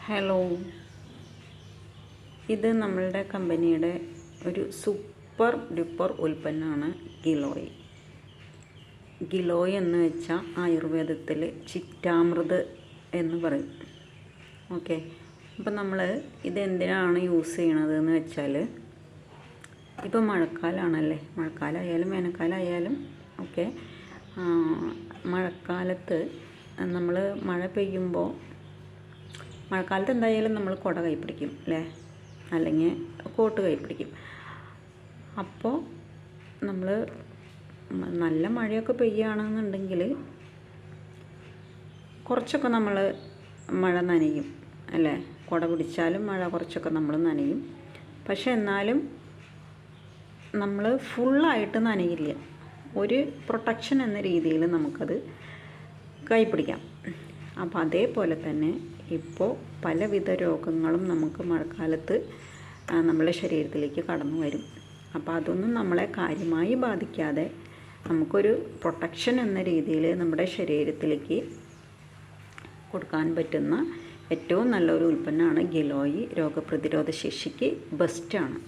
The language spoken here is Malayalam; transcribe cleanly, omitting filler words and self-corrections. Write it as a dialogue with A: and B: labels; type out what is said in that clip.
A: ഹലോ, ഇത് നമ്മളുടെ കമ്പനിയുടെ ഒരു സൂപ്പർ ഡ്യൂപ്പർ ഉൽപ്പന്നമാണ് ഗിലോയ്. ഗിലോയ് എന്ന് വെച്ചാൽ ആയുർവേദത്തിൽ ചിറ്റാമൃത് എന്ന് പറയും. ഓക്കെ, അപ്പം നമ്മൾ ഇതെന്തിനാണ് യൂസ് ചെയ്യണത് എന്ന് വെച്ചാൽ, ഇപ്പം മഴക്കാലമാണല്ലേ, മഴക്കാലമായാലും വേനൽക്കാലമായാലും ഓക്കെ, മഴക്കാലത്ത് നമ്മൾ മഴ പെയ്യുമ്പോൾ മഴക്കാലത്ത് എന്തായാലും നമ്മൾ കുട കൈ പിടിക്കും അല്ലേ, അല്ലെങ്കിൽ കോട്ട് കൈ പിടിക്കും. അപ്പോൾ നമ്മൾ നല്ല മഴയൊക്കെ പെയ്യുകയാണെന്നുണ്ടെങ്കിൽ കുറച്ചൊക്കെ നമ്മൾ മഴ നനയും അല്ലേ, കുട പിടിച്ചാലും മഴ കുറച്ചൊക്കെ നമ്മൾ നനയും. പക്ഷെ എന്നാലും നമ്മൾ ഫുള്ളായിട്ട് നനയില്ല. ഒരു പ്രൊട്ടക്ഷൻ എന്ന രീതിയിൽ നമുക്കത് കൈ പിടിക്കാം. അപ്പോൾ അതേപോലെ തന്നെ ഇപ്പോൾ പലവിധ രോഗങ്ങളും നമുക്ക് മഴക്കാലത്ത് നമ്മുടെ ശരീരത്തിലേക്ക് കടന്നു വരും. അപ്പോൾ അതൊന്നും നമ്മളെ കാര്യമായി ബാധിക്കാതെ നമുക്കൊരു പ്രൊട്ടക്ഷൻ എന്ന രീതിയിൽ നമ്മുടെ ശരീരത്തിലേക്ക് കൊടുക്കാൻ പറ്റുന്ന ഏറ്റവും നല്ലൊരു ഉൽപ്പന്നമാണ് ഗിലോയ്. രോഗപ്രതിരോധ ശേഷിക്ക് ബെസ്റ്റാണ്.